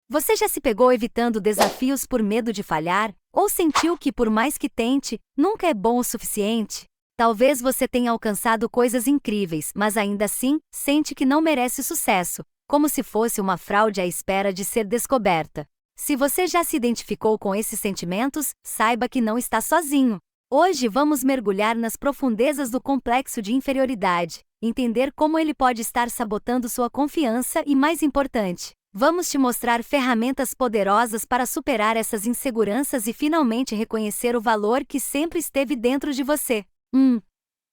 Você já se pegou evitando desafios por medo de falhar? Ou sentiu que, por mais que tente, nunca é bom o suficiente? Talvez você tenha alcançado coisas incríveis, mas ainda assim, sente que não merece sucesso, como se fosse uma fraude à espera de ser descoberta. Se você já se identificou com esses sentimentos, saiba que não está sozinho. Hoje vamos mergulhar nas profundezas do complexo de inferioridade, entender como ele pode estar sabotando sua confiança e, mais importante, vamos te mostrar ferramentas poderosas para superar essas inseguranças e finalmente reconhecer o valor que sempre esteve dentro de você.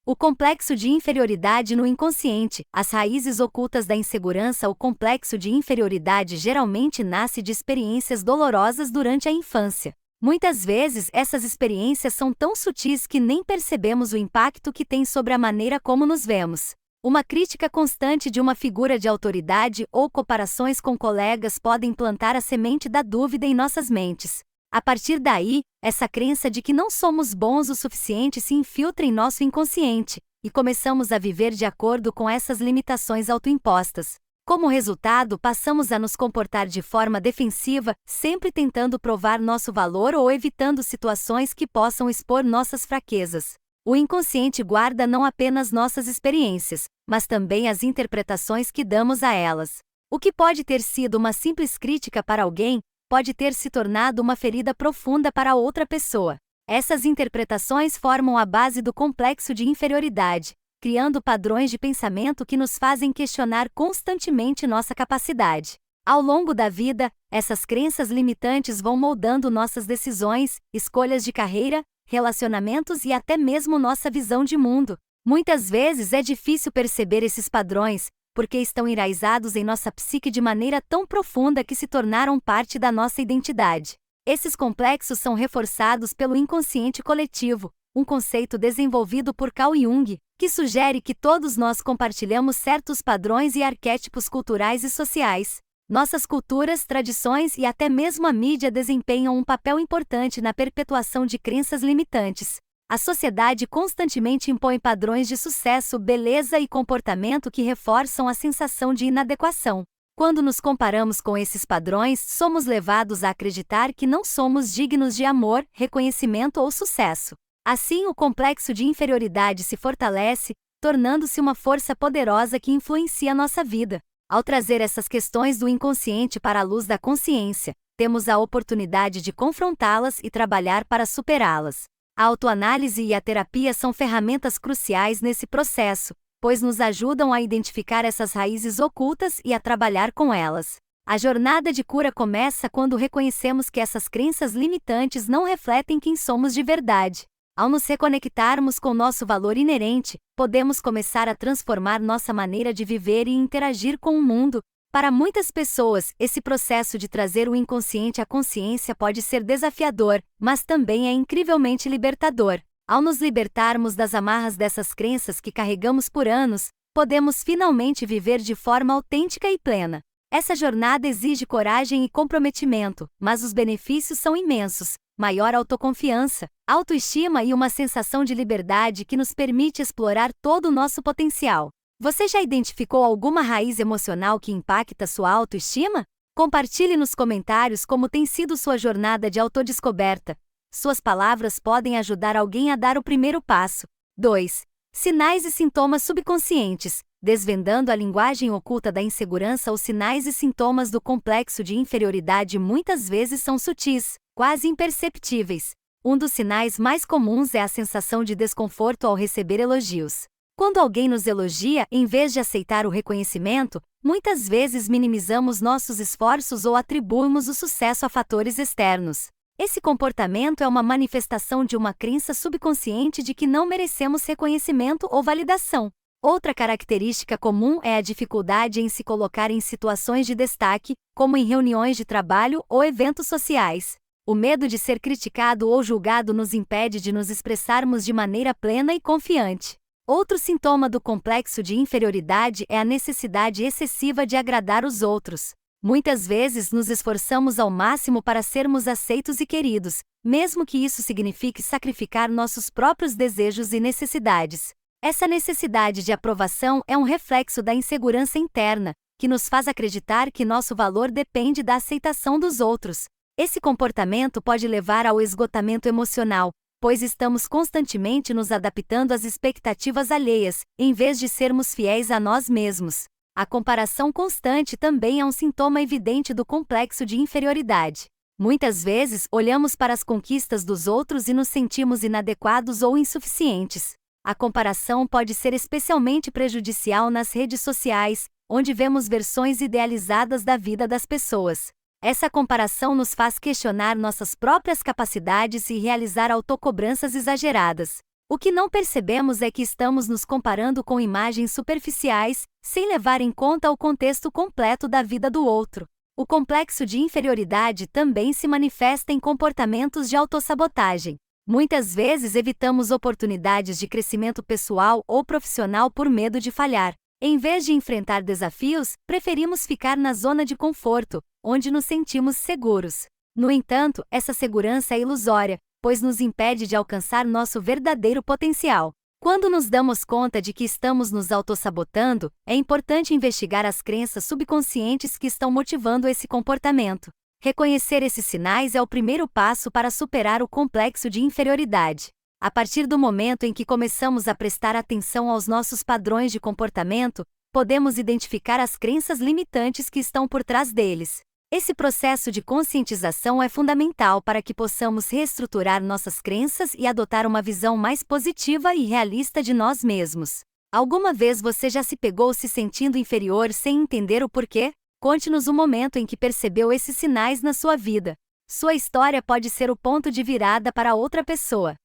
O complexo de inferioridade no inconsciente, as raízes ocultas da insegurança. O complexo de inferioridade geralmente nasce de experiências dolorosas durante a infância. Muitas vezes, essas experiências são tão sutis que nem percebemos o impacto que têm sobre a maneira como nos vemos. Uma crítica constante de uma figura de autoridade ou comparações com colegas podem plantar a semente da dúvida em nossas mentes. A partir daí, essa crença de que não somos bons o suficiente se infiltra em nosso inconsciente, e começamos a viver de acordo com essas limitações autoimpostas. Como resultado, passamos a nos comportar de forma defensiva, sempre tentando provar nosso valor ou evitando situações que possam expor nossas fraquezas. O inconsciente guarda não apenas nossas experiências, mas também as interpretações que damos a elas. O que pode ter sido uma simples crítica para alguém, pode ter se tornado uma ferida profunda para outra pessoa. Essas interpretações formam a base do complexo de inferioridade, criando padrões de pensamento que nos fazem questionar constantemente nossa capacidade. Ao longo da vida, essas crenças limitantes vão moldando nossas decisões, escolhas de carreira, relacionamentos e até mesmo nossa visão de mundo. Muitas vezes é difícil perceber esses padrões, porque estão enraizados em nossa psique de maneira tão profunda que se tornaram parte da nossa identidade. Esses complexos são reforçados pelo inconsciente coletivo, um conceito desenvolvido por Carl Jung, que sugere que todos nós compartilhamos certos padrões e arquétipos culturais e sociais. Nossas culturas, tradições e até mesmo a mídia desempenham um papel importante na perpetuação de crenças limitantes. A sociedade constantemente impõe padrões de sucesso, beleza e comportamento que reforçam a sensação de inadequação. Quando nos comparamos com esses padrões, somos levados a acreditar que não somos dignos de amor, reconhecimento ou sucesso. Assim, o complexo de inferioridade se fortalece, tornando-se uma força poderosa que influencia nossa vida. Ao trazer essas questões do inconsciente para a luz da consciência, temos a oportunidade de confrontá-las e trabalhar para superá-las. A autoanálise e a terapia são ferramentas cruciais nesse processo, pois nos ajudam a identificar essas raízes ocultas e a trabalhar com elas. A jornada de cura começa quando reconhecemos que essas crenças limitantes não refletem quem somos de verdade. Ao nos reconectarmos com nosso valor inerente, podemos começar a transformar nossa maneira de viver e interagir com o mundo. Para muitas pessoas, esse processo de trazer o inconsciente à consciência pode ser desafiador, mas também é incrivelmente libertador. Ao nos libertarmos das amarras dessas crenças que carregamos por anos, podemos finalmente viver de forma autêntica e plena. Essa jornada exige coragem e comprometimento, mas os benefícios são imensos. Maior autoconfiança, autoestima e uma sensação de liberdade que nos permite explorar todo o nosso potencial. Você já identificou alguma raiz emocional que impacta sua autoestima? Compartilhe nos comentários como tem sido sua jornada de autodescoberta. Suas palavras podem ajudar alguém a dar o primeiro passo. 2. Sinais e sintomas subconscientes. Desvendando a linguagem oculta da insegurança, os sinais e sintomas do complexo de inferioridade muitas vezes são sutis, quase imperceptíveis. Um dos sinais mais comuns é a sensação de desconforto ao receber elogios. Quando alguém nos elogia, em vez de aceitar o reconhecimento, muitas vezes minimizamos nossos esforços ou atribuímos o sucesso a fatores externos. Esse comportamento é uma manifestação de uma crença subconsciente de que não merecemos reconhecimento ou validação. Outra característica comum é a dificuldade em se colocar em situações de destaque, como em reuniões de trabalho ou eventos sociais. O medo de ser criticado ou julgado nos impede de nos expressarmos de maneira plena e confiante. Outro sintoma do complexo de inferioridade é a necessidade excessiva de agradar os outros. Muitas vezes nos esforçamos ao máximo para sermos aceitos e queridos, mesmo que isso signifique sacrificar nossos próprios desejos e necessidades. Essa necessidade de aprovação é um reflexo da insegurança interna, que nos faz acreditar que nosso valor depende da aceitação dos outros. Esse comportamento pode levar ao esgotamento emocional, pois estamos constantemente nos adaptando às expectativas alheias, em vez de sermos fiéis a nós mesmos. A comparação constante também é um sintoma evidente do complexo de inferioridade. Muitas vezes, olhamos para as conquistas dos outros e nos sentimos inadequados ou insuficientes. A comparação pode ser especialmente prejudicial nas redes sociais, onde vemos versões idealizadas da vida das pessoas. Essa comparação nos faz questionar nossas próprias capacidades e realizar autocobranças exageradas. O que não percebemos é que estamos nos comparando com imagens superficiais, sem levar em conta o contexto completo da vida do outro. O complexo de inferioridade também se manifesta em comportamentos de autossabotagem. Muitas vezes evitamos oportunidades de crescimento pessoal ou profissional por medo de falhar. Em vez de enfrentar desafios, preferimos ficar na zona de conforto, onde nos sentimos seguros. No entanto, essa segurança é ilusória, pois nos impede de alcançar nosso verdadeiro potencial. Quando nos damos conta de que estamos nos autossabotando, é importante investigar as crenças subconscientes que estão motivando esse comportamento. Reconhecer esses sinais é o primeiro passo para superar o complexo de inferioridade. A partir do momento em que começamos a prestar atenção aos nossos padrões de comportamento, podemos identificar as crenças limitantes que estão por trás deles. Esse processo de conscientização é fundamental para que possamos reestruturar nossas crenças e adotar uma visão mais positiva e realista de nós mesmos. Alguma vez você já se pegou se sentindo inferior sem entender o porquê? Conte-nos o momento em que percebeu esses sinais na sua vida. Sua história pode ser o ponto de virada para outra pessoa.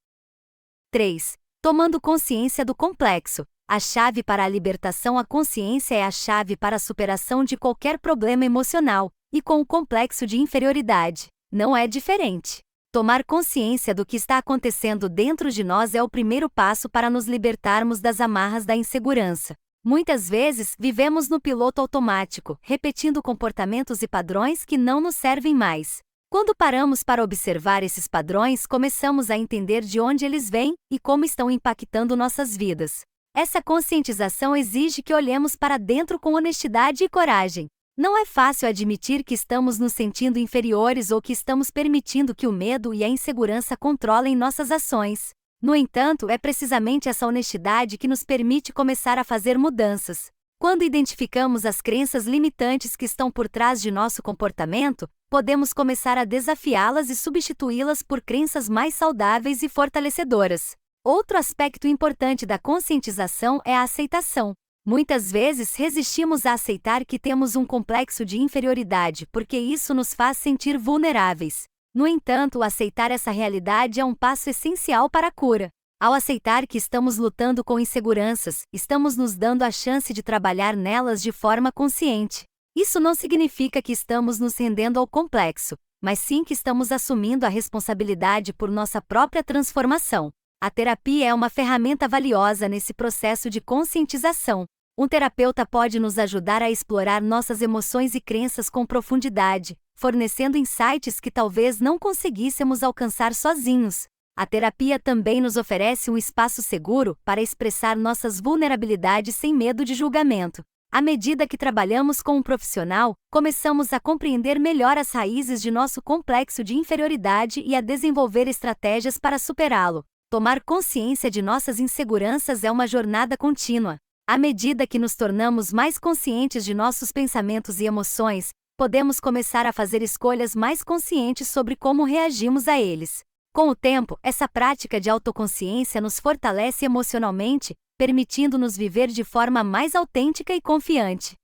3. Tomando consciência do complexo. A chave para a libertação. A consciência é a chave para a superação de qualquer problema emocional, e com o complexo de inferioridade, não é diferente. Tomar consciência do que está acontecendo dentro de nós é o primeiro passo para nos libertarmos das amarras da insegurança. Muitas vezes, vivemos no piloto automático, repetindo comportamentos e padrões que não nos servem mais. Quando paramos para observar esses padrões, começamos a entender de onde eles vêm e como estão impactando nossas vidas. Essa conscientização exige que olhemos para dentro com honestidade e coragem. Não é fácil admitir que estamos nos sentindo inferiores ou que estamos permitindo que o medo e a insegurança controlem nossas ações. No entanto, é precisamente essa honestidade que nos permite começar a fazer mudanças. Quando identificamos as crenças limitantes que estão por trás de nosso comportamento, podemos começar a desafiá-las e substituí-las por crenças mais saudáveis e fortalecedoras. Outro aspecto importante da conscientização é a aceitação. Muitas vezes resistimos a aceitar que temos um complexo de inferioridade porque isso nos faz sentir vulneráveis. No entanto, aceitar essa realidade é um passo essencial para a cura. Ao aceitar que estamos lutando com inseguranças, estamos nos dando a chance de trabalhar nelas de forma consciente. Isso não significa que estamos nos rendendo ao complexo, mas sim que estamos assumindo a responsabilidade por nossa própria transformação. A terapia é uma ferramenta valiosa nesse processo de conscientização. Um terapeuta pode nos ajudar a explorar nossas emoções e crenças com profundidade, fornecendo insights que talvez não conseguíssemos alcançar sozinhos. A terapia também nos oferece um espaço seguro para expressar nossas vulnerabilidades sem medo de julgamento. À medida que trabalhamos com um profissional, começamos a compreender melhor as raízes de nosso complexo de inferioridade e a desenvolver estratégias para superá-lo. Tomar consciência de nossas inseguranças é uma jornada contínua. À medida que nos tornamos mais conscientes de nossos pensamentos e emoções, podemos começar a fazer escolhas mais conscientes sobre como reagimos a eles. Com o tempo, essa prática de autoconsciência nos fortalece emocionalmente, permitindo-nos viver de forma mais autêntica e confiante.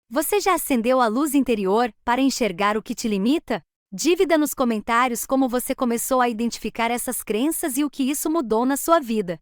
Você já acendeu a luz interior para enxergar o que te limita? Diga nos comentários como você começou a identificar essas crenças e o que isso mudou na sua vida.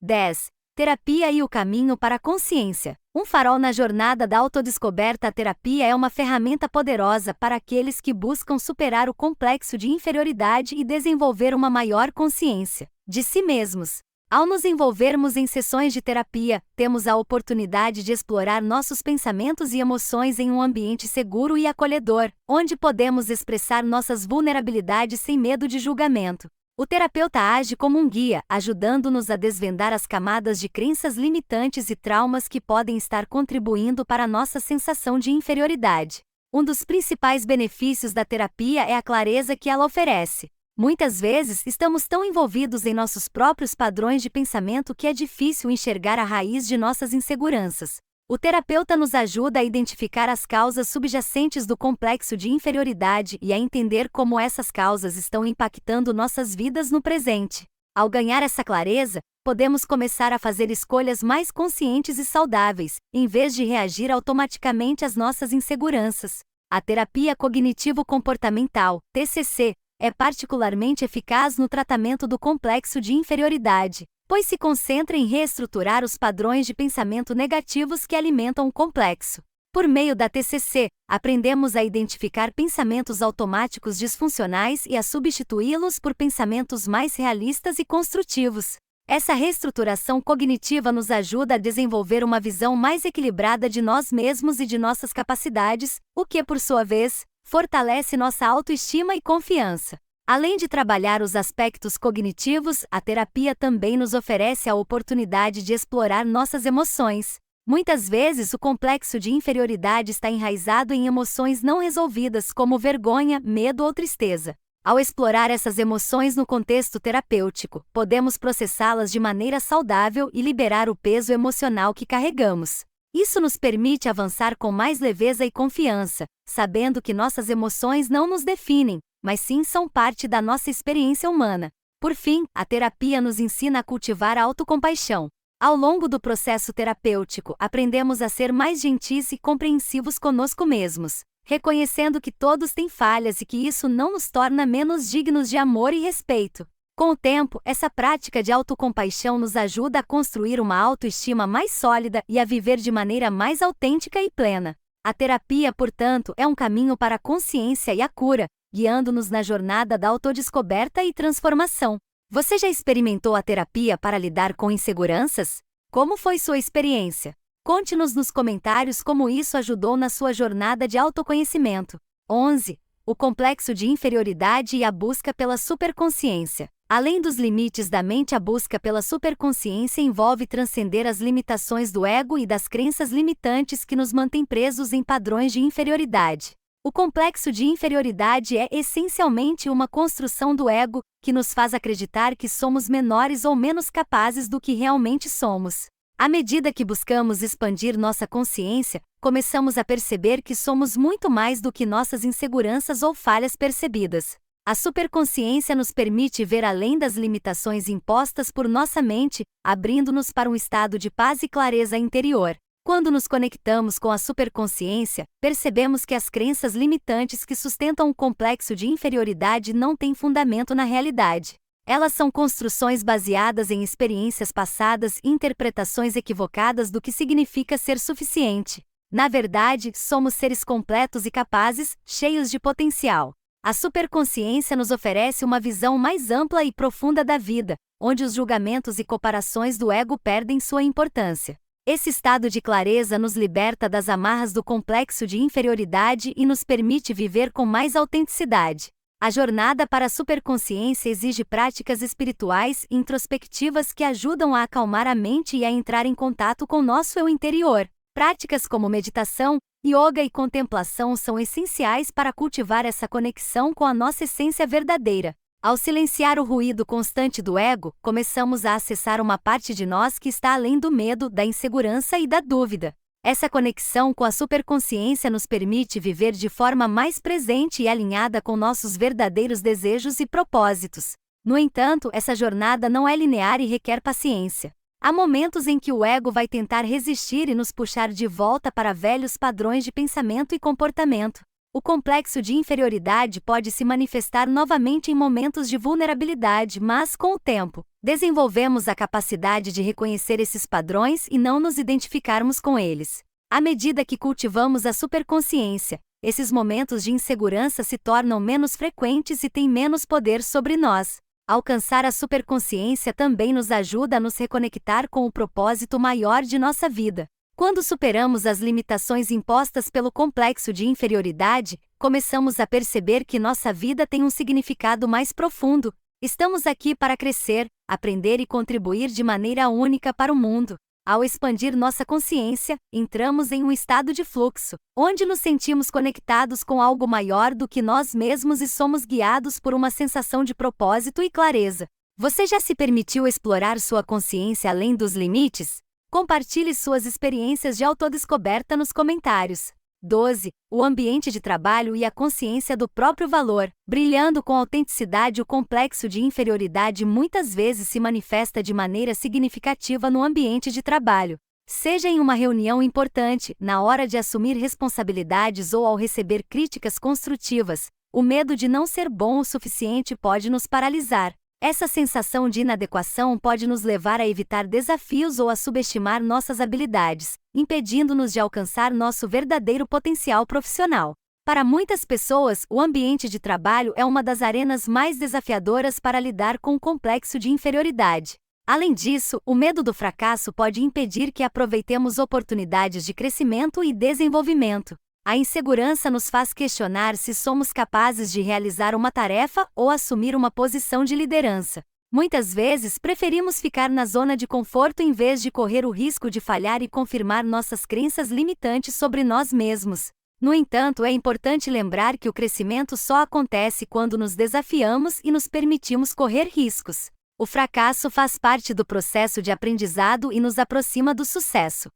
10. Terapia e o caminho para a consciência. Um farol na jornada da autodescoberta. A terapia é uma ferramenta poderosa para aqueles que buscam superar o complexo de inferioridade e desenvolver uma maior consciência de si mesmos. Ao nos envolvermos em sessões de terapia, temos a oportunidade de explorar nossos pensamentos e emoções em um ambiente seguro e acolhedor, onde podemos expressar nossas vulnerabilidades sem medo de julgamento. O terapeuta age como um guia, ajudando-nos a desvendar as camadas de crenças limitantes e traumas que podem estar contribuindo para a nossa sensação de inferioridade. Um dos principais benefícios da terapia é a clareza que ela oferece. Muitas vezes, estamos tão envolvidos em nossos próprios padrões de pensamento que é difícil enxergar a raiz de nossas inseguranças. O terapeuta nos ajuda a identificar as causas subjacentes do complexo de inferioridade e a entender como essas causas estão impactando nossas vidas no presente. Ao ganhar essa clareza, podemos começar a fazer escolhas mais conscientes e saudáveis, em vez de reagir automaticamente às nossas inseguranças. A terapia cognitivo-comportamental, TCC, é particularmente eficaz no tratamento do complexo de inferioridade, pois se concentra em reestruturar os padrões de pensamento negativos que alimentam o complexo. Por meio da TCC, aprendemos a identificar pensamentos automáticos disfuncionais e a substituí-los por pensamentos mais realistas e construtivos. Essa reestruturação cognitiva nos ajuda a desenvolver uma visão mais equilibrada de nós mesmos e de nossas capacidades, o que, por sua vez, fortalece nossa autoestima e confiança. Além de trabalhar os aspectos cognitivos, a terapia também nos oferece a oportunidade de explorar nossas emoções. Muitas vezes o complexo de inferioridade está enraizado em emoções não resolvidas como vergonha, medo ou tristeza. Ao explorar essas emoções no contexto terapêutico, podemos processá-las de maneira saudável e liberar o peso emocional que carregamos. Isso nos permite avançar com mais leveza e confiança, sabendo que nossas emoções não nos definem, mas sim são parte da nossa experiência humana. Por fim, a terapia nos ensina a cultivar a autocompaixão. Ao longo do processo terapêutico, aprendemos a ser mais gentis e compreensivos conosco mesmos, reconhecendo que todos têm falhas e que isso não nos torna menos dignos de amor e respeito. Com o tempo, essa prática de autocompaixão nos ajuda a construir uma autoestima mais sólida e a viver de maneira mais autêntica e plena. A terapia, portanto, é um caminho para a consciência e a cura, guiando-nos na jornada da autodescoberta e transformação. Você já experimentou a terapia para lidar com inseguranças? Como foi sua experiência? Conte-nos nos comentários como isso ajudou na sua jornada de autoconhecimento. 11. O complexo de inferioridade e a busca pela superconsciência. Além dos limites da mente, a busca pela superconsciência envolve transcender as limitações do ego e das crenças limitantes que nos mantêm presos em padrões de inferioridade. O complexo de inferioridade é essencialmente uma construção do ego, que nos faz acreditar que somos menores ou menos capazes do que realmente somos. À medida que buscamos expandir nossa consciência, começamos a perceber que somos muito mais do que nossas inseguranças ou falhas percebidas. A superconsciência nos permite ver além das limitações impostas por nossa mente, abrindo-nos para um estado de paz e clareza interior. Quando nos conectamos com a superconsciência, percebemos que as crenças limitantes que sustentam o complexo de inferioridade não têm fundamento na realidade. Elas são construções baseadas em experiências passadas e interpretações equivocadas do que significa ser suficiente. Na verdade, somos seres completos e capazes, cheios de potencial. A superconsciência nos oferece uma visão mais ampla e profunda da vida, onde os julgamentos e comparações do ego perdem sua importância. Esse estado de clareza nos liberta das amarras do complexo de inferioridade e nos permite viver com mais autenticidade. A jornada para a superconsciência exige práticas espirituais e introspectivas que ajudam a acalmar a mente e a entrar em contato com nosso eu interior. Práticas como meditação, yoga e contemplação são essenciais para cultivar essa conexão com a nossa essência verdadeira. Ao silenciar o ruído constante do ego, começamos a acessar uma parte de nós que está além do medo, da insegurança e da dúvida. Essa conexão com a superconsciência nos permite viver de forma mais presente e alinhada com nossos verdadeiros desejos e propósitos. No entanto, essa jornada não é linear e requer paciência. Há momentos em que o ego vai tentar resistir e nos puxar de volta para velhos padrões de pensamento e comportamento. O complexo de inferioridade pode se manifestar novamente em momentos de vulnerabilidade, mas, com o tempo, desenvolvemos a capacidade de reconhecer esses padrões e não nos identificarmos com eles. À medida que cultivamos a superconsciência, esses momentos de insegurança se tornam menos frequentes e têm menos poder sobre nós. Alcançar a superconsciência também nos ajuda a nos reconectar com o propósito maior de nossa vida. Quando superamos as limitações impostas pelo complexo de inferioridade, começamos a perceber que nossa vida tem um significado mais profundo. Estamos aqui para crescer, aprender e contribuir de maneira única para o mundo. Ao expandir nossa consciência, entramos em um estado de fluxo, onde nos sentimos conectados com algo maior do que nós mesmos e somos guiados por uma sensação de propósito e clareza. Você já se permitiu explorar sua consciência além dos limites? Compartilhe suas experiências de autodescoberta nos comentários. 12. O ambiente de trabalho e a consciência do próprio valor. Brilhando com autenticidade, o complexo de inferioridade muitas vezes se manifesta de maneira significativa no ambiente de trabalho. Seja em uma reunião importante, na hora de assumir responsabilidades ou ao receber críticas construtivas, o medo de não ser bom o suficiente pode nos paralisar. Essa sensação de inadequação pode nos levar a evitar desafios ou a subestimar nossas habilidades, impedindo-nos de alcançar nosso verdadeiro potencial profissional. Para muitas pessoas, o ambiente de trabalho é uma das arenas mais desafiadoras para lidar com o complexo de inferioridade. Além disso, o medo do fracasso pode impedir que aproveitemos oportunidades de crescimento e desenvolvimento. A insegurança nos faz questionar se somos capazes de realizar uma tarefa ou assumir uma posição de liderança. Muitas vezes, preferimos ficar na zona de conforto em vez de correr o risco de falhar e confirmar nossas crenças limitantes sobre nós mesmos. No entanto, é importante lembrar que o crescimento só acontece quando nos desafiamos e nos permitimos correr riscos. O fracasso faz parte do processo de aprendizado e nos aproxima do sucesso.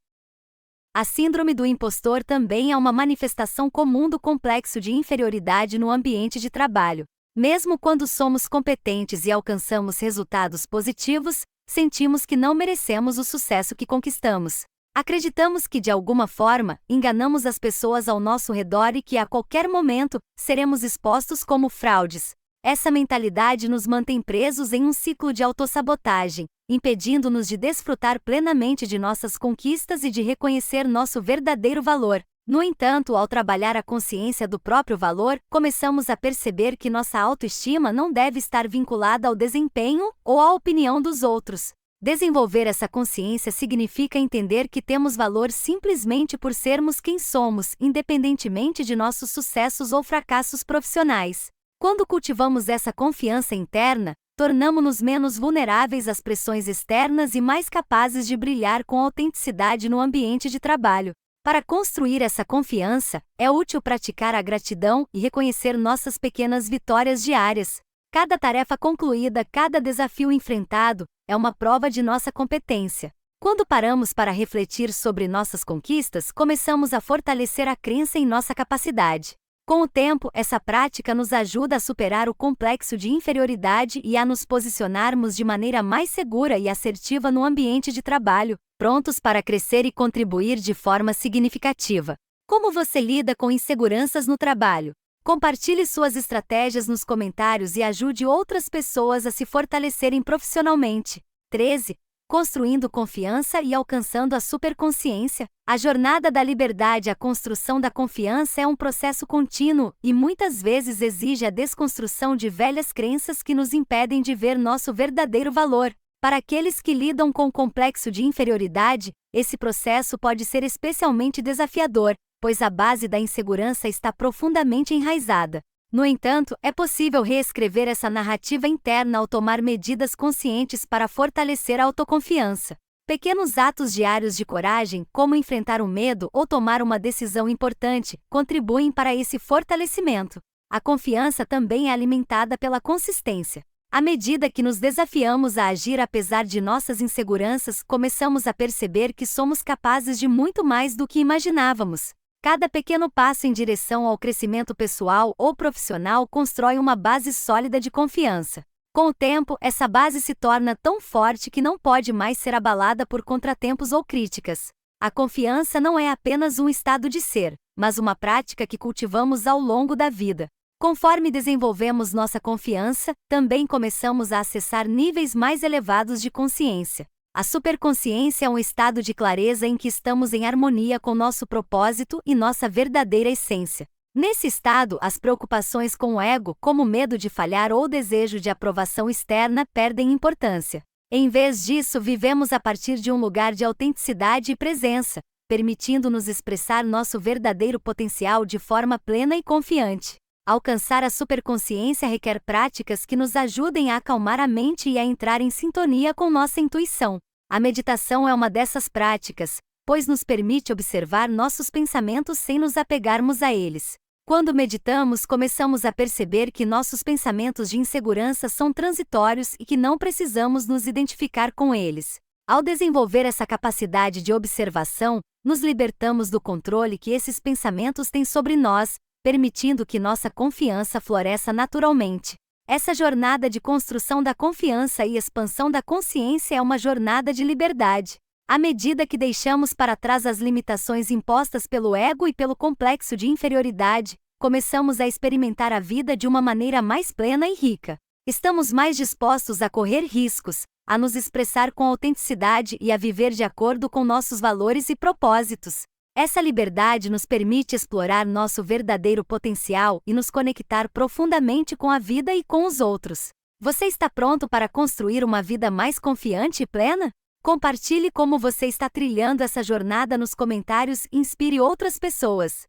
A síndrome do impostor também é uma manifestação comum do complexo de inferioridade no ambiente de trabalho. Mesmo quando somos competentes e alcançamos resultados positivos, sentimos que não merecemos o sucesso que conquistamos. Acreditamos que, de alguma forma, enganamos as pessoas ao nosso redor e que, a qualquer momento, seremos expostos como fraudes. Essa mentalidade nos mantém presos em um ciclo de autossabotagem, impedindo-nos de desfrutar plenamente de nossas conquistas e de reconhecer nosso verdadeiro valor. No entanto, ao trabalhar a consciência do próprio valor, começamos a perceber que nossa autoestima não deve estar vinculada ao desempenho ou à opinião dos outros. Desenvolver essa consciência significa entender que temos valor simplesmente por sermos quem somos, independentemente de nossos sucessos ou fracassos profissionais. Quando cultivamos essa confiança interna, tornamo-nos menos vulneráveis às pressões externas e mais capazes de brilhar com autenticidade no ambiente de trabalho. Para construir essa confiança, é útil praticar a gratidão e reconhecer nossas pequenas vitórias diárias. Cada tarefa concluída, cada desafio enfrentado, é uma prova de nossa competência. Quando paramos para refletir sobre nossas conquistas, começamos a fortalecer a crença em nossa capacidade. Com o tempo, essa prática nos ajuda a superar o complexo de inferioridade e a nos posicionarmos de maneira mais segura e assertiva no ambiente de trabalho, prontos para crescer e contribuir de forma significativa. Como você lida com inseguranças no trabalho? Compartilhe suas estratégias nos comentários e ajude outras pessoas a se fortalecerem profissionalmente. 13. Construindo confiança e alcançando a superconsciência. A jornada da liberdade à construção da confiança é um processo contínuo e muitas vezes exige a desconstrução de velhas crenças que nos impedem de ver nosso verdadeiro valor. Para aqueles que lidam com o complexo de inferioridade, esse processo pode ser especialmente desafiador, pois a base da insegurança está profundamente enraizada. No entanto, é possível reescrever essa narrativa interna ao tomar medidas conscientes para fortalecer a autoconfiança. Pequenos atos diários de coragem, como enfrentar o medo ou tomar uma decisão importante, contribuem para esse fortalecimento. A confiança também é alimentada pela consistência. À medida que nos desafiamos a agir apesar de nossas inseguranças, começamos a perceber que somos capazes de muito mais do que imaginávamos. Cada pequeno passo em direção ao crescimento pessoal ou profissional constrói uma base sólida de confiança. Com o tempo, essa base se torna tão forte que não pode mais ser abalada por contratempos ou críticas. A confiança não é apenas um estado de ser, mas uma prática que cultivamos ao longo da vida. Conforme desenvolvemos nossa confiança, também começamos a acessar níveis mais elevados de consciência. A superconsciência é um estado de clareza em que estamos em harmonia com nosso propósito e nossa verdadeira essência. Nesse estado, as preocupações com o ego, como medo de falhar ou desejo de aprovação externa, perdem importância. Em vez disso, vivemos a partir de um lugar de autenticidade e presença, permitindo-nos expressar nosso verdadeiro potencial de forma plena e confiante. Alcançar a superconsciência requer práticas que nos ajudem a acalmar a mente e a entrar em sintonia com nossa intuição. A meditação é uma dessas práticas, pois nos permite observar nossos pensamentos sem nos apegarmos a eles. Quando meditamos, começamos a perceber que nossos pensamentos de insegurança são transitórios e que não precisamos nos identificar com eles. Ao desenvolver essa capacidade de observação, nos libertamos do controle que esses pensamentos têm sobre nós, permitindo que nossa confiança floresça naturalmente. Essa jornada de construção da confiança e expansão da consciência é uma jornada de liberdade. À medida que deixamos para trás as limitações impostas pelo ego e pelo complexo de inferioridade, começamos a experimentar a vida de uma maneira mais plena e rica. Estamos mais dispostos a correr riscos, a nos expressar com autenticidade e a viver de acordo com nossos valores e propósitos. Essa liberdade nos permite explorar nosso verdadeiro potencial e nos conectar profundamente com a vida e com os outros. Você está pronto para construir uma vida mais confiante e plena? Compartilhe como você está trilhando essa jornada nos comentários e inspire outras pessoas.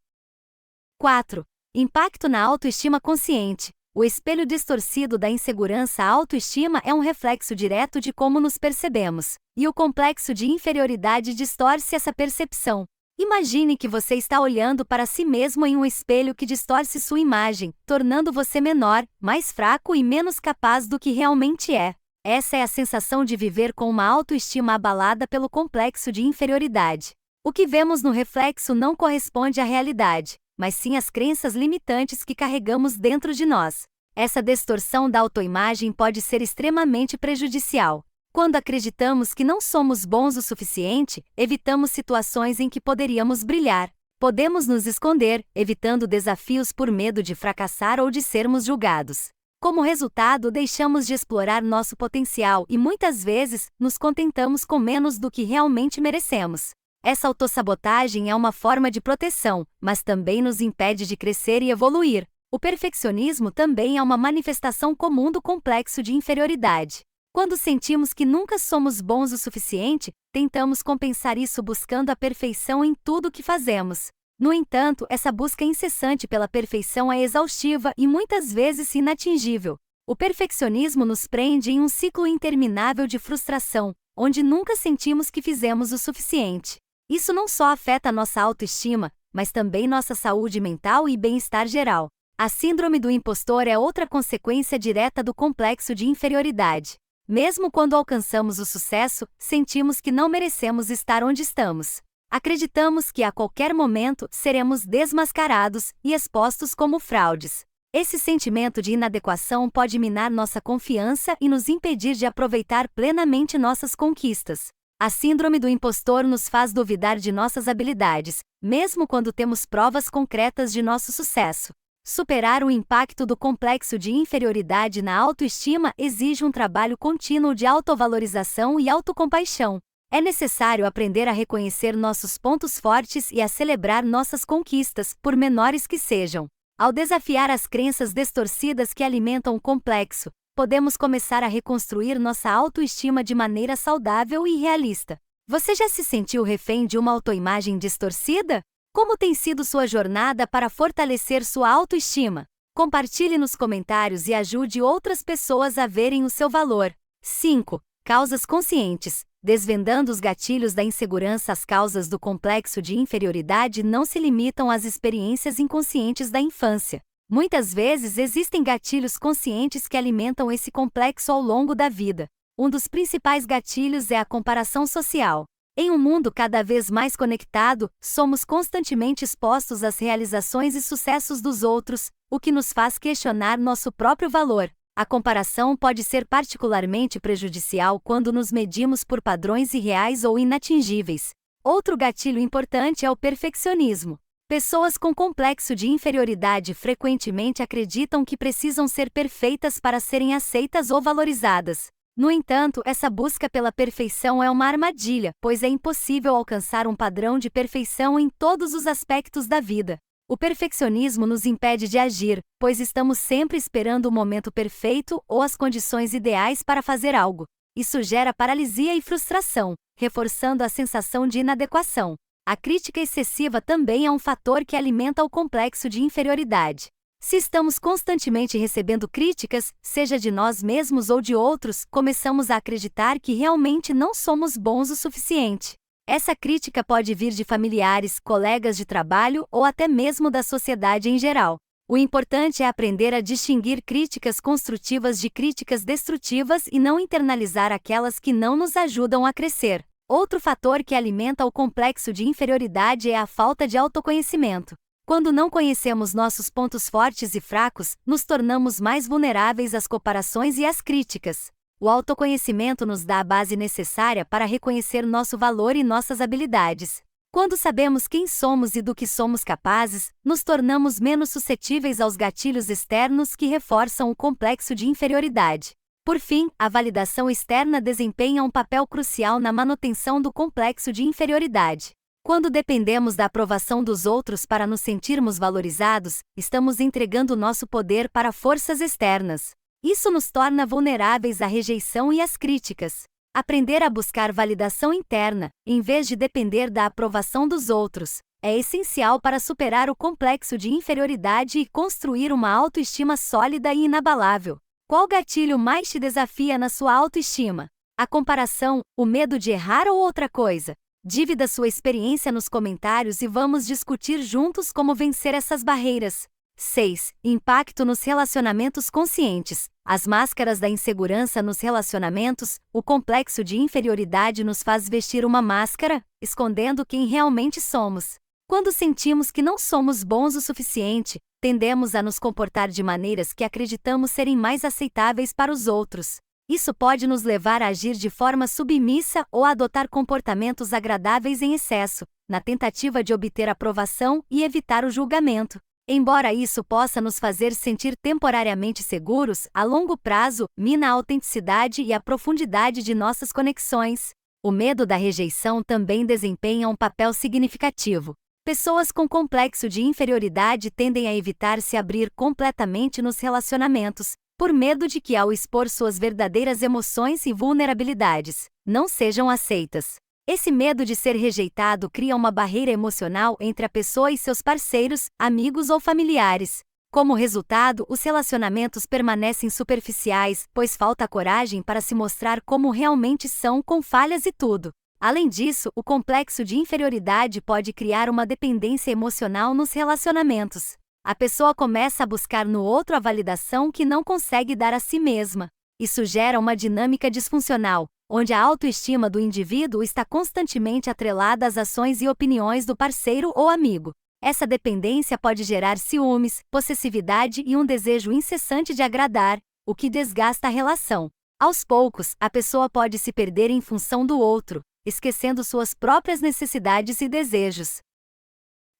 4. Impacto na autoestima consciente. O espelho distorcido da insegurança. A autoestima é um reflexo direto de como nos percebemos, e o complexo de inferioridade distorce essa percepção. Imagine que você está olhando para si mesmo em um espelho que distorce sua imagem, tornando você menor, mais fraco e menos capaz do que realmente é. Essa é a sensação de viver com uma autoestima abalada pelo complexo de inferioridade. O que vemos no reflexo não corresponde à realidade, mas sim às crenças limitantes que carregamos dentro de nós. Essa distorção da autoimagem pode ser extremamente prejudicial. Quando acreditamos que não somos bons o suficiente, evitamos situações em que poderíamos brilhar. Podemos nos esconder, evitando desafios por medo de fracassar ou de sermos julgados. Como resultado, deixamos de explorar nosso potencial e muitas vezes nos contentamos com menos do que realmente merecemos. Essa autossabotagem é uma forma de proteção, mas também nos impede de crescer e evoluir. O perfeccionismo também é uma manifestação comum do complexo de inferioridade. Quando sentimos que nunca somos bons o suficiente, tentamos compensar isso buscando a perfeição em tudo o que fazemos. No entanto, essa busca incessante pela perfeição é exaustiva e muitas vezes inatingível. O perfeccionismo nos prende em um ciclo interminável de frustração, onde nunca sentimos que fizemos o suficiente. Isso não só afeta nossa autoestima, mas também nossa saúde mental e bem-estar geral. A síndrome do impostor é outra consequência direta do complexo de inferioridade. Mesmo quando alcançamos o sucesso, sentimos que não merecemos estar onde estamos. Acreditamos que a qualquer momento seremos desmascarados e expostos como fraudes. Esse sentimento de inadequação pode minar nossa confiança e nos impedir de aproveitar plenamente nossas conquistas. A síndrome do impostor nos faz duvidar de nossas habilidades, mesmo quando temos provas concretas de nosso sucesso. Superar o impacto do complexo de inferioridade na autoestima exige um trabalho contínuo de autovalorização e autocompaixão. É necessário aprender a reconhecer nossos pontos fortes e a celebrar nossas conquistas, por menores que sejam. Ao desafiar as crenças distorcidas que alimentam o complexo, podemos começar a reconstruir nossa autoestima de maneira saudável e realista. Você já se sentiu refém de uma autoimagem distorcida? Como tem sido sua jornada para fortalecer sua autoestima? Compartilhe nos comentários e ajude outras pessoas a verem o seu valor. 5. Causas conscientes. Desvendando os gatilhos da insegurança. As causas do complexo de inferioridade não se limitam às experiências inconscientes da infância. Muitas vezes existem gatilhos conscientes que alimentam esse complexo ao longo da vida. Um dos principais gatilhos é a comparação social. Em um mundo cada vez mais conectado, somos constantemente expostos às realizações e sucessos dos outros, o que nos faz questionar nosso próprio valor. A comparação pode ser particularmente prejudicial quando nos medimos por padrões irreais ou inatingíveis. Outro gatilho importante é o perfeccionismo. Pessoas com complexo de inferioridade frequentemente acreditam que precisam ser perfeitas para serem aceitas ou valorizadas. No entanto, essa busca pela perfeição é uma armadilha, pois é impossível alcançar um padrão de perfeição em todos os aspectos da vida. O perfeccionismo nos impede de agir, pois estamos sempre esperando o momento perfeito ou as condições ideais para fazer algo. Isso gera paralisia e frustração, reforçando a sensação de inadequação. A crítica excessiva também é um fator que alimenta o complexo de inferioridade. Se estamos constantemente recebendo críticas, seja de nós mesmos ou de outros, começamos a acreditar que realmente não somos bons o suficiente. Essa crítica pode vir de familiares, colegas de trabalho ou até mesmo da sociedade em geral. O importante é aprender a distinguir críticas construtivas de críticas destrutivas e não internalizar aquelas que não nos ajudam a crescer. Outro fator que alimenta o complexo de inferioridade é a falta de autoconhecimento. Quando não conhecemos nossos pontos fortes e fracos, nos tornamos mais vulneráveis às comparações e às críticas. O autoconhecimento nos dá a base necessária para reconhecer nosso valor e nossas habilidades. Quando sabemos quem somos e do que somos capazes, nos tornamos menos suscetíveis aos gatilhos externos que reforçam o complexo de inferioridade. Por fim, a validação externa desempenha um papel crucial na manutenção do complexo de inferioridade. Quando dependemos da aprovação dos outros para nos sentirmos valorizados, estamos entregando nosso poder para forças externas. Isso nos torna vulneráveis à rejeição e às críticas. Aprender a buscar validação interna, em vez de depender da aprovação dos outros, é essencial para superar o complexo de inferioridade e construir uma autoestima sólida e inabalável. Qual gatilho mais te desafia na sua autoestima? A comparação, o medo de errar ou outra coisa? Divida sua experiência nos comentários e vamos discutir juntos como vencer essas barreiras. 6. Impacto nos relacionamentos conscientes. As máscaras da insegurança nos relacionamentos, o complexo de inferioridade nos faz vestir uma máscara, escondendo quem realmente somos. Quando sentimos que não somos bons o suficiente, tendemos a nos comportar de maneiras que acreditamos serem mais aceitáveis para os outros. Isso pode nos levar a agir de forma submissa ou a adotar comportamentos agradáveis em excesso, na tentativa de obter aprovação e evitar o julgamento. Embora isso possa nos fazer sentir temporariamente seguros, a longo prazo, mina a autenticidade e a profundidade de nossas conexões. O medo da rejeição também desempenha um papel significativo. Pessoas com complexo de inferioridade tendem a evitar se abrir completamente nos relacionamentos, por medo de que, ao expor suas verdadeiras emoções e vulnerabilidades, não sejam aceitas. Esse medo de ser rejeitado cria uma barreira emocional entre a pessoa e seus parceiros, amigos ou familiares. Como resultado, os relacionamentos permanecem superficiais, pois falta coragem para se mostrar como realmente são, com falhas e tudo. Além disso, o complexo de inferioridade pode criar uma dependência emocional nos relacionamentos. A pessoa começa a buscar no outro a validação que não consegue dar a si mesma. Isso gera uma dinâmica disfuncional, onde a autoestima do indivíduo está constantemente atrelada às ações e opiniões do parceiro ou amigo. Essa dependência pode gerar ciúmes, possessividade e um desejo incessante de agradar, o que desgasta a relação. Aos poucos, a pessoa pode se perder em função do outro, esquecendo suas próprias necessidades e desejos.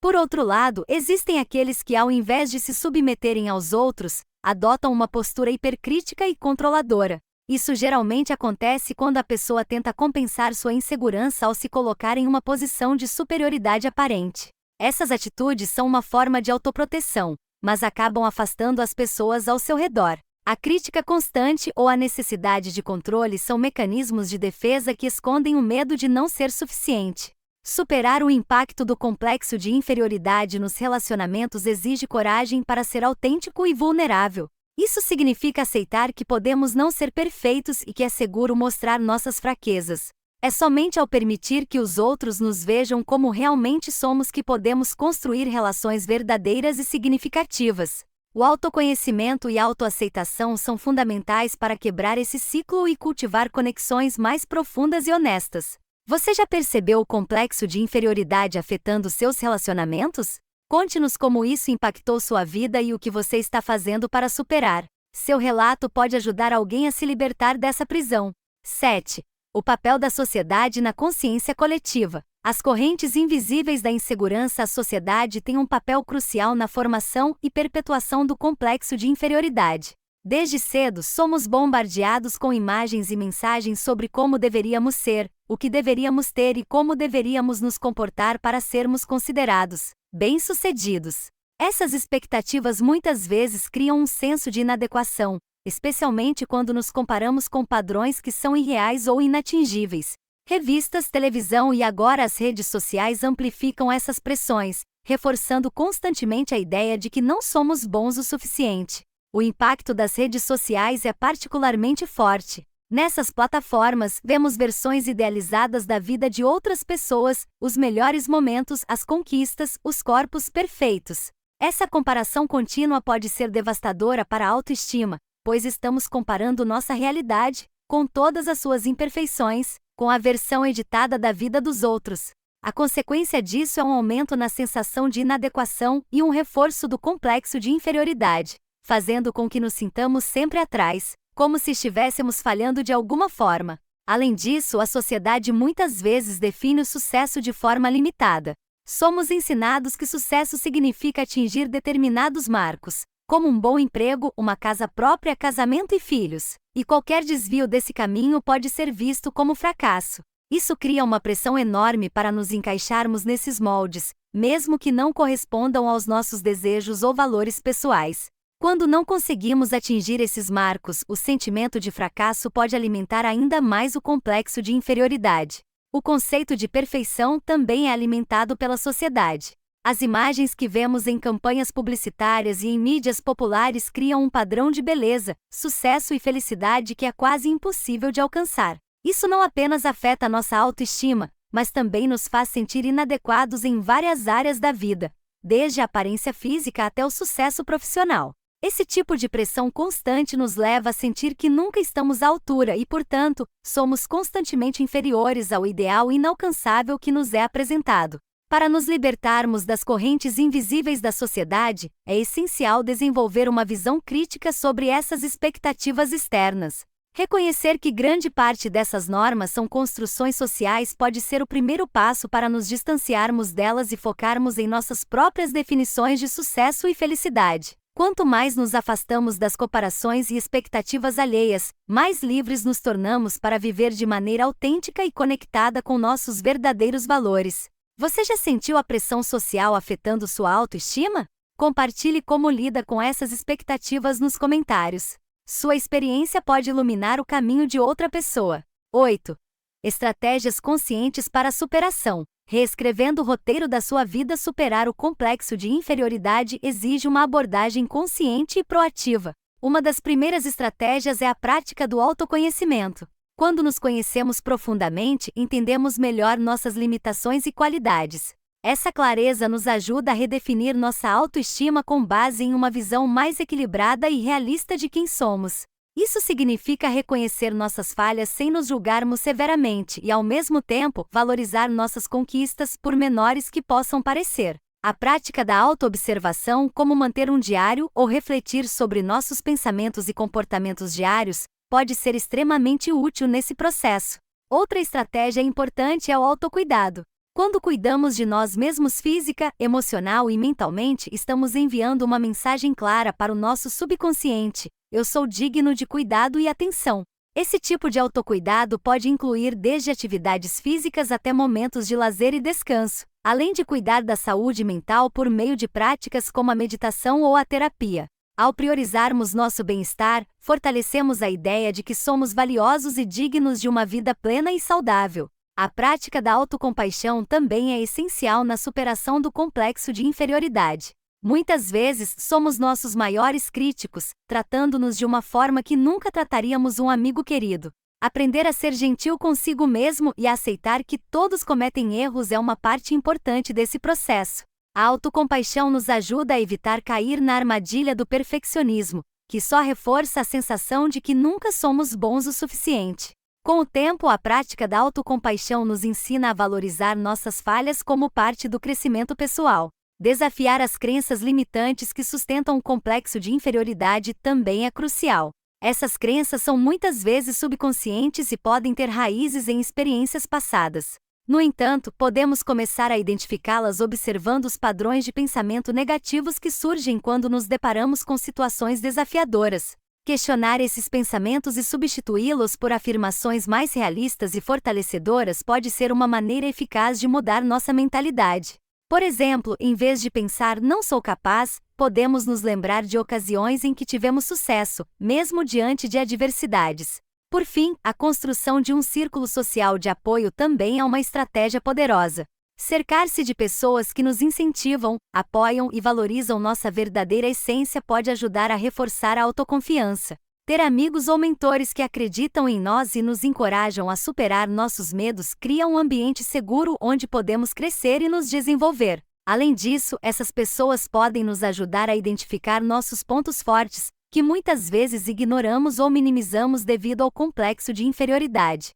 Por outro lado, existem aqueles que, ao invés de se submeterem aos outros, adotam uma postura hipercrítica e controladora. Isso geralmente acontece quando a pessoa tenta compensar sua insegurança ao se colocar em uma posição de superioridade aparente. Essas atitudes são uma forma de autoproteção, mas acabam afastando as pessoas ao seu redor. A crítica constante ou a necessidade de controle são mecanismos de defesa que escondem o medo de não ser suficiente. Superar o impacto do complexo de inferioridade nos relacionamentos exige coragem para ser autêntico e vulnerável. Isso significa aceitar que podemos não ser perfeitos e que é seguro mostrar nossas fraquezas. É somente ao permitir que os outros nos vejam como realmente somos que podemos construir relações verdadeiras e significativas. O autoconhecimento e a autoaceitação são fundamentais para quebrar esse ciclo e cultivar conexões mais profundas e honestas. Você já percebeu o complexo de inferioridade afetando seus relacionamentos? Conte-nos como isso impactou sua vida e o que você está fazendo para superar. Seu relato pode ajudar alguém a se libertar dessa prisão. 7. O papel da sociedade na consciência coletiva. As correntes invisíveis da insegurança. A sociedade tem um papel crucial na formação e perpetuação do complexo de inferioridade. Desde cedo, somos bombardeados com imagens e mensagens sobre como deveríamos ser, o que deveríamos ter e como deveríamos nos comportar para sermos considerados bem-sucedidos. Essas expectativas muitas vezes criam um senso de inadequação, especialmente quando nos comparamos com padrões que são irreais ou inatingíveis. Revistas, televisão e agora as redes sociais amplificam essas pressões, reforçando constantemente a ideia de que não somos bons o suficiente. O impacto das redes sociais é particularmente forte. Nessas plataformas, vemos versões idealizadas da vida de outras pessoas, os melhores momentos, as conquistas, os corpos perfeitos. Essa comparação contínua pode ser devastadora para a autoestima, pois estamos comparando nossa realidade, com todas as suas imperfeições, com a versão editada da vida dos outros. A consequência disso é um aumento na sensação de inadequação e um reforço do complexo de inferioridade, fazendo com que nos sintamos sempre atrás, como se estivéssemos falhando de alguma forma. Além disso, a sociedade muitas vezes define o sucesso de forma limitada. Somos ensinados que sucesso significa atingir determinados marcos, como um bom emprego, uma casa própria, casamento e filhos, e qualquer desvio desse caminho pode ser visto como fracasso. Isso cria uma pressão enorme para nos encaixarmos nesses moldes, mesmo que não correspondam aos nossos desejos ou valores pessoais. Quando não conseguimos atingir esses marcos, o sentimento de fracasso pode alimentar ainda mais o complexo de inferioridade. O conceito de perfeição também é alimentado pela sociedade. As imagens que vemos em campanhas publicitárias e em mídias populares criam um padrão de beleza, sucesso e felicidade que é quase impossível de alcançar. Isso não apenas afeta nossa autoestima, mas também nos faz sentir inadequados em várias áreas da vida, desde a aparência física até o sucesso profissional. Esse tipo de pressão constante nos leva a sentir que nunca estamos à altura e, portanto, somos constantemente inferiores ao ideal inalcançável que nos é apresentado. Para nos libertarmos das correntes invisíveis da sociedade, é essencial desenvolver uma visão crítica sobre essas expectativas externas. Reconhecer que grande parte dessas normas são construções sociais pode ser o primeiro passo para nos distanciarmos delas e focarmos em nossas próprias definições de sucesso e felicidade. Quanto mais nos afastamos das comparações e expectativas alheias, mais livres nos tornamos para viver de maneira autêntica e conectada com nossos verdadeiros valores. Você já sentiu a pressão social afetando sua autoestima? Compartilhe como lida com essas expectativas nos comentários. Sua experiência pode iluminar o caminho de outra pessoa. 8. Estratégias conscientes para a superação. Reescrevendo o roteiro da sua vida, superar o complexo de inferioridade exige uma abordagem consciente e proativa. Uma das primeiras estratégias é a prática do autoconhecimento. Quando nos conhecemos profundamente, entendemos melhor nossas limitações e qualidades. Essa clareza nos ajuda a redefinir nossa autoestima com base em uma visão mais equilibrada e realista de quem somos. Isso significa reconhecer nossas falhas sem nos julgarmos severamente e, ao mesmo tempo, valorizar nossas conquistas, por menores que possam parecer. A prática da autoobservação, como manter um diário ou refletir sobre nossos pensamentos e comportamentos diários, pode ser extremamente útil nesse processo. Outra estratégia importante é o autocuidado. Quando cuidamos de nós mesmos física, emocional e mentalmente, estamos enviando uma mensagem clara para o nosso subconsciente: eu sou digno de cuidado e atenção. Esse tipo de autocuidado pode incluir desde atividades físicas até momentos de lazer e descanso, além de cuidar da saúde mental por meio de práticas como a meditação ou a terapia. Ao priorizarmos nosso bem-estar, fortalecemos a ideia de que somos valiosos e dignos de uma vida plena e saudável. A prática da autocompaixão também é essencial na superação do complexo de inferioridade. Muitas vezes, somos nossos maiores críticos, tratando-nos de uma forma que nunca trataríamos um amigo querido. Aprender a ser gentil consigo mesmo e a aceitar que todos cometem erros é uma parte importante desse processo. A autocompaixão nos ajuda a evitar cair na armadilha do perfeccionismo, que só reforça a sensação de que nunca somos bons o suficiente. Com o tempo, a prática da autocompaixão nos ensina a valorizar nossas falhas como parte do crescimento pessoal. Desafiar as crenças limitantes que sustentam o complexo de inferioridade também é crucial. Essas crenças são muitas vezes subconscientes e podem ter raízes em experiências passadas. No entanto, podemos começar a identificá-las observando os padrões de pensamento negativos que surgem quando nos deparamos com situações desafiadoras. Questionar esses pensamentos e substituí-los por afirmações mais realistas e fortalecedoras pode ser uma maneira eficaz de mudar nossa mentalidade. Por exemplo, em vez de pensar "não sou capaz", podemos nos lembrar de ocasiões em que tivemos sucesso, mesmo diante de adversidades. Por fim, a construção de um círculo social de apoio também é uma estratégia poderosa. Cercar-se de pessoas que nos incentivam, apoiam e valorizam nossa verdadeira essência pode ajudar a reforçar a autoconfiança. Ter amigos ou mentores que acreditam em nós e nos encorajam a superar nossos medos cria um ambiente seguro onde podemos crescer e nos desenvolver. Além disso, essas pessoas podem nos ajudar a identificar nossos pontos fortes, que muitas vezes ignoramos ou minimizamos devido ao complexo de inferioridade.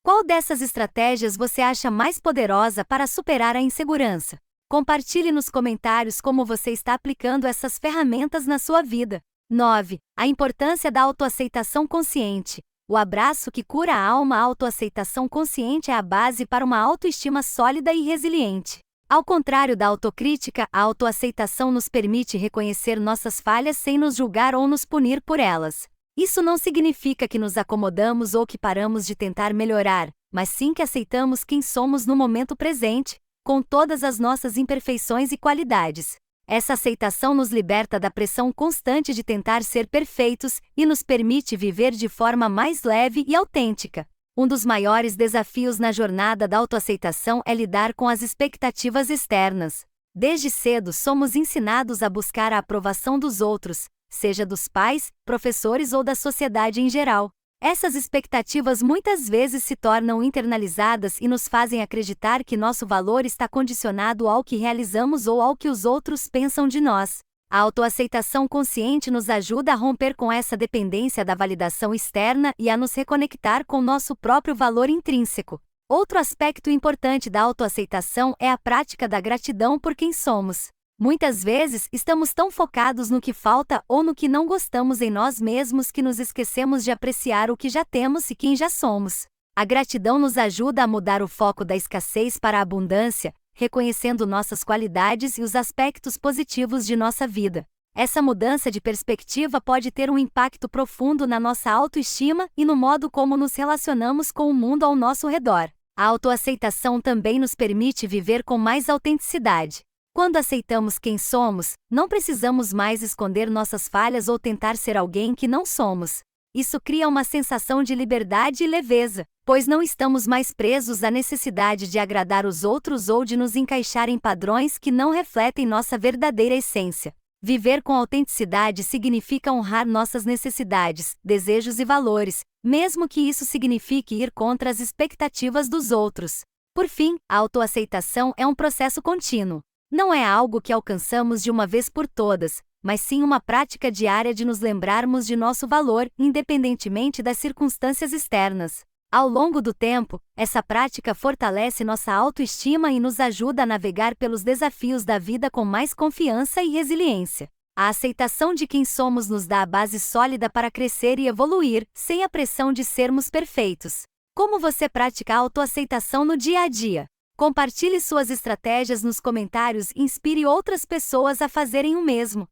Qual dessas estratégias você acha mais poderosa para superar a insegurança? Compartilhe nos comentários como você está aplicando essas ferramentas na sua vida. 9. A importância da autoaceitação consciente. O abraço que cura a alma. A autoaceitação consciente é a base para uma autoestima sólida e resiliente. Ao contrário da autocrítica, a autoaceitação nos permite reconhecer nossas falhas sem nos julgar ou nos punir por elas. Isso não significa que nos acomodamos ou que paramos de tentar melhorar, mas sim que aceitamos quem somos no momento presente, com todas as nossas imperfeições e qualidades. Essa aceitação nos liberta da pressão constante de tentar ser perfeitos e nos permite viver de forma mais leve e autêntica. Um dos maiores desafios na jornada da autoaceitação é lidar com as expectativas externas. Desde cedo somos ensinados a buscar a aprovação dos outros, seja dos pais, professores ou da sociedade em geral. Essas expectativas muitas vezes se tornam internalizadas e nos fazem acreditar que nosso valor está condicionado ao que realizamos ou ao que os outros pensam de nós. A autoaceitação consciente nos ajuda a romper com essa dependência da validação externa e a nos reconectar com nosso próprio valor intrínseco. Outro aspecto importante da autoaceitação é a prática da gratidão por quem somos. Muitas vezes, estamos tão focados no que falta ou no que não gostamos em nós mesmos que nos esquecemos de apreciar o que já temos e quem já somos. A gratidão nos ajuda a mudar o foco da escassez para a abundância, reconhecendo nossas qualidades e os aspectos positivos de nossa vida. Essa mudança de perspectiva pode ter um impacto profundo na nossa autoestima e no modo como nos relacionamos com o mundo ao nosso redor. A autoaceitação também nos permite viver com mais autenticidade. Quando aceitamos quem somos, não precisamos mais esconder nossas falhas ou tentar ser alguém que não somos. Isso cria uma sensação de liberdade e leveza, pois não estamos mais presos à necessidade de agradar os outros ou de nos encaixar em padrões que não refletem nossa verdadeira essência. Viver com autenticidade significa honrar nossas necessidades, desejos e valores, mesmo que isso signifique ir contra as expectativas dos outros. Por fim, a autoaceitação é um processo contínuo. Não é algo que alcançamos de uma vez por todas, mas sim uma prática diária de nos lembrarmos de nosso valor, independentemente das circunstâncias externas. Ao longo do tempo, essa prática fortalece nossa autoestima e nos ajuda a navegar pelos desafios da vida com mais confiança e resiliência. A aceitação de quem somos nos dá a base sólida para crescer e evoluir, sem a pressão de sermos perfeitos. Como você pratica a autoaceitação no dia a dia? Compartilhe suas estratégias nos comentários e inspire outras pessoas a fazerem o mesmo.